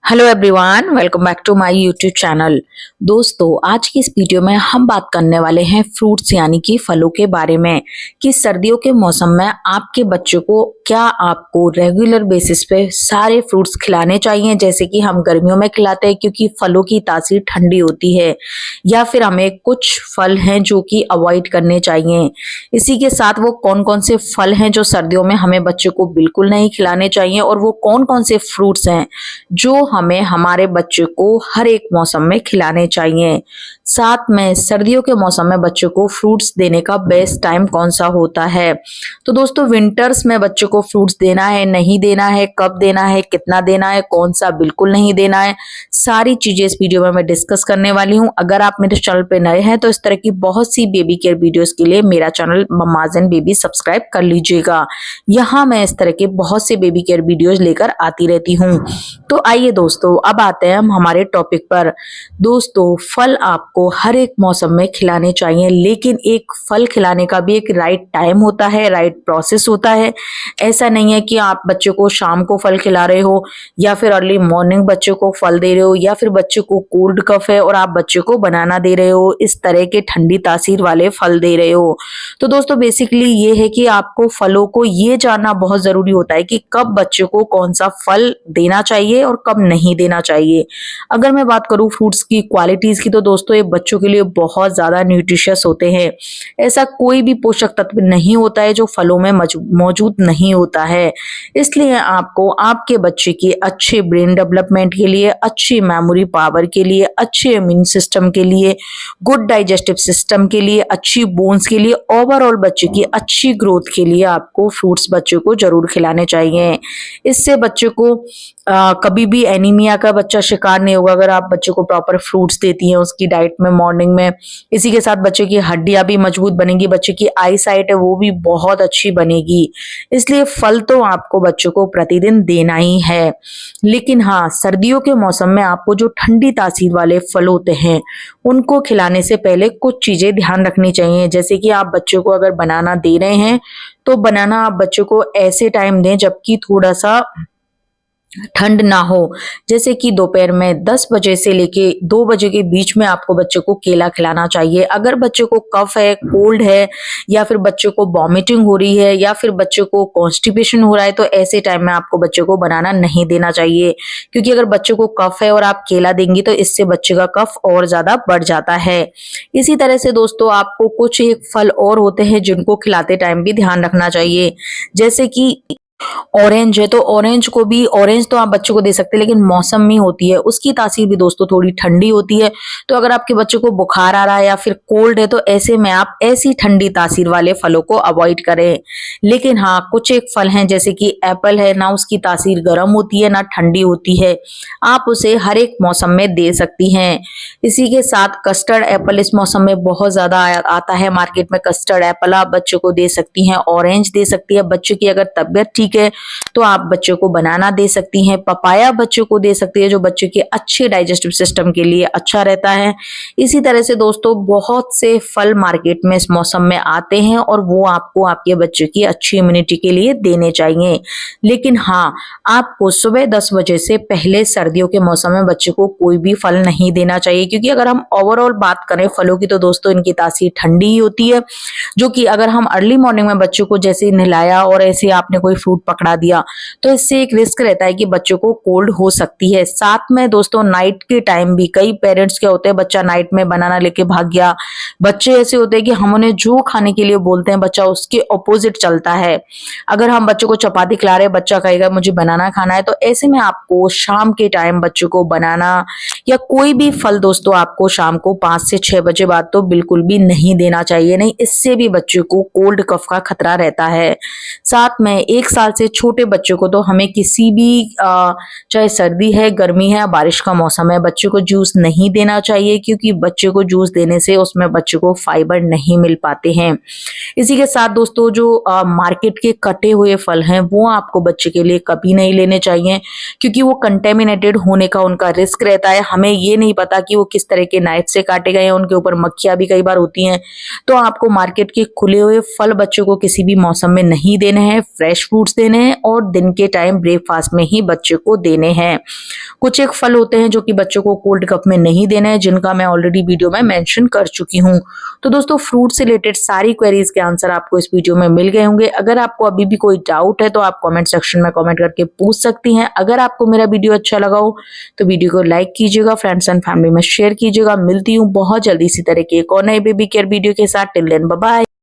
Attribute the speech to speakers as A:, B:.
A: Hello everyone, welcome back to my YouTube channel. दोस्तों, आज की इस वीडियो में हम बात करने वाले हैं फ्रूट्स यानी कि फलों के बारे में कि सर्दियों के मौसम में आपके बच्चों को क्या आपको रेगुलर बेसिस पे सारे फ्रूट्स खिलाने चाहिए जैसे कि हम गर्मियों में खिलाते हैं क्योंकि फलों की तासीर ठंडी होती है, या फिर हमें कुछ फल हैं जो कि अवॉइड करने चाहिए। इसी के साथ वो कौन कौन से फल हैं जो सर्दियों में हमें बच्चों को बिल्कुल नहीं खिलाने चाहिए और वो कौन कौन से फ्रूट्स हैं जो हमें हमारे बच्चे को हर एक मौसम में खिलाने चाहिए। साथ में सर्दियों के मौसम में बच्चों को फ्रूट्स देने का बेस्ट टाइम कौन सा होता है। तो दोस्तों, विंटर्स में बच्चों को फ्रूट्स देना है, नहीं देना है, कब देना है, कितना देना है, कौन सा बिल्कुल नहीं देना है, सारी चीजें इस वीडियो में मैं डिस्कस करने वाली हूँ। अगर आप मेरे चैनल पे नए हैं तो इस तरह की बहुत सी बेबी केयर वीडियोस के लिए मेरा channel mumma's and baby subscribe कर लीजिएगा। यहाँ मैं इस तरह के बहुत से बेबी केयर वीडियोस लेकर आती रहती हूँ। तो आइए दोस्तों, अब आते हैं हम हमारे टॉपिक पर। दोस्तों, फल आपको हर एक मौसम में खिलाने चाहिए, लेकिन एक फल खिलाने का भी एक राइट टाइम होता है, राइट प्रोसेस होता है। ऐसा नहीं है कि आप बच्चे को शाम को फल खिला रहे हो या फिर अर्ली मॉर्निंग बच्चे को फल दे रहे हो, या फिर बच्चे को कोल्ड कफ है और आप बच्चे को बनाना दे रहे हो, इस तरह के ठंडी तासीर वाले फल दे रहे हो। तो दोस्तों, बेसिकली ये है कि आपको फलों को ये जानना बहुत जरूरी होता है कि कब बच्चे को कौन सा फल देना चाहिए और कब नहीं देना चाहिए। अगर मैं बात करूं फ्रूट्स की क्वालिटीज की, तो दोस्तों ये बच्चों के लिए बहुत ज्यादा न्यूट्रिशियस होते हैं। ऐसा कोई भी पोषक तत्व नहीं होता है जो फलों में मौजूद नहीं होता है। इसलिए आपको आपके बच्चे की अच्छे ब्रेन डेवलपमेंट के लिए, अच्छी मेमोरी पावर के लिए, अच्छे इम्यून सिस्टम के लिए, गुड डाइजेस्टिव सिस्टम के लिए, अच्छी बोन्स के लिए, ओवरऑल बच्चे की अच्छी ग्रोथ के लिए आपको फ्रूट्स बच्चों को जरूर खिलाने चाहिए। इससे बच्चे को कभी भी एनीमिया का बच्चा शिकार नहीं होगा अगर आप बच्चे को प्रॉपर फ्रूट्स देती हैं उसकी डाइट में मॉर्निंग में। इसी के साथ बच्चे की हड्डियां भी मजबूत बनेंगी, बच्चे की आई साइट है वो भी बहुत अच्छी बनेगी। इसलिए फल तो आपको बच्चों को प्रतिदिन देना ही है। लेकिन हाँ, सर्दियों के मौसम में आपको जो ठंडी तासीर वाले फल होते हैं उनको खिलाने से पहले कुछ चीजें ध्यान रखनी चाहिए। जैसे कि आप बच्चों को अगर बनाना दे रहे हैं तो बनाना आप बच्चों को ऐसे टाइम दें जबकि थोड़ा सा ठंड ना हो। जैसे कि दोपहर में 10 बजे से लेके 2 बजे के बीच में आपको बच्चे को केला खिलाना चाहिए। अगर बच्चे को कफ है, कोल्ड है, या फिर बच्चे को वॉमिटिंग हो रही है, या फिर बच्चे को कॉन्स्टिपेशन हो रहा है, तो ऐसे टाइम में आपको बच्चे को बनाना नहीं देना चाहिए। क्योंकि अगर बच्चे को कफ है और आप केला देंगी तो इससे बच्चे का कफ और ज्यादा बढ़ जाता है। इसी तरह से दोस्तों, आपको कुछ एक फल और होते हैं जिनको खिलाते टाइम भी ध्यान रखना चाहिए। जैसे कि ऑरेंज है, तो ऑरेंज को भी, ऑरेंज तो आप बच्चों को दे सकते हैं लेकिन मौसम में होती है, उसकी तासीर भी दोस्तों थोड़ी ठंडी होती है। तो अगर आपके बच्चे को बुखार आ रहा है या फिर कोल्ड है तो ऐसे में आप ऐसी ठंडी तासीर वाले फलों को अवॉइड करें। लेकिन हाँ, कुछ एक फल हैं जैसे कि एप्पल है ना, उसकी तासीर गर्म होती है ना ठंडी होती है, आप उसे हर एक मौसम में दे सकती हैं। इसी के साथ कस्टर्ड एप्पल इस मौसम में बहुत ज्यादा आता है मार्केट में। कस्टर्ड एप्पल आप बच्चों को दे सकती हैं, ऑरेंज दे सकती है। बच्चे की अगर तबियत ठीक है तो आप बच्चों को बनाना दे सकती हैं। पपाया बच्चों को दे सकती है जो बच्चे के अच्छे डाइजेस्टिव सिस्टम के लिए अच्छा रहता है। इसी तरह से दोस्तों, बहुत से फल मार्केट में इस मौसम में आते हैं और वो आपको आपके बच्चे की अच्छी इम्यूनिटी के लिए देने चाहिए। लेकिन हाँ, आपको सुबह 10 बजे से पहले सर्दियों के मौसम में बच्चे को कोई भी फल नहीं देना चाहिए। क्योंकि अगर हम ओवरऑल बात करें फलों की तो दोस्तों इनकी तासीर ठंडी ही होती है, जो कि अगर हम अर्ली मॉर्निंग में बच्चों को जैसे नहलाया और ऐसे आपने कोई फ्रूट पकड़ा दिया तो इससे एक रिस्क रहता है कि बच्चों को कोल्ड हो सकती है। साथ में दोस्तों, नाइट के टाइम भी कई पेरेंट्स क्या होते हैं, बच्चा नाइट में बनाना लेके भाग गया। बच्चे ऐसे होते हैं कि हम उन्हें जो खाने के लिए बोलते हैं बच्चा उसके ऑपोजिट चलता है। अगर हम बच्चों को चपाती खिला रहे हैं, बच्चा कहेगा मुझे बनाना खाना है, तो ऐसे में आपको शाम के टाइम बच्चों को बनाना या कोई भी फल दोस्तों आपको शाम को 5 से 6 बजे बाद तो बिल्कुल भी नहीं देना चाहिए। नहीं, इससे भी बच्चे को कोल्ड कफ का खतरा रहता है। साथ में 1 साल से छोटे बच्चों को तो हमें किसी भी चाहे सर्दी है, गर्मी है, बारिश का मौसम है, बच्चे को जूस नहीं देना चाहिए। क्योंकि बच्चे को जूस देने से उसमें बच्चे को फाइबर नहीं मिल पाते हैं। इसी के साथ दोस्तों, जो मार्केट के कटे हुए फल हैं वो आपको बच्चे के लिए कभी नहीं लेने चाहिए। क्योंकि वो कंटेमिनेटेड होने का उनका रिस्क रहता है। हमें ये नहीं पता कि वो किस तरह के नाइफ से काटे गए हैं, उनके ऊपर मक्खियां भी कई बार होती हैं। तो आपको मार्केट के खुले हुए फल बच्चों को किसी भी मौसम में नहीं देने हैं। फ्रेश फ्रूट्स देने हैं और दिन के टाइम ब्रेकफास्ट में ही बच्चे को देने हैं। कुछ एक फल होते हैं जो कि बच्चों को कोल्ड कप में नहीं देने हैं, जिनका मैं ऑलरेडी वीडियो में मेंशन कर चुकी हूँ। तो दोस्तों फ्रूट से रिलेटेड सारी क्वेरीज के आंसर आपको इस वीडियो में मिल गए होंगे। अगर आपको अभी भी कोई डाउट है तो आप कमेंट सेक्शन में कमेंट करके पूछ सकती हैं। अगर आपको मेरा वीडियो अच्छा लगा हो तो वीडियो को लाइक कीजिएगा, फ्रेंड्स एंड फैमिली में शेयर कीजिएगा। मिलती हूँ बहुत जल्दी इसी तरह के एक और नए बेबी केयर वीडियो के साथ। Till then bye bye.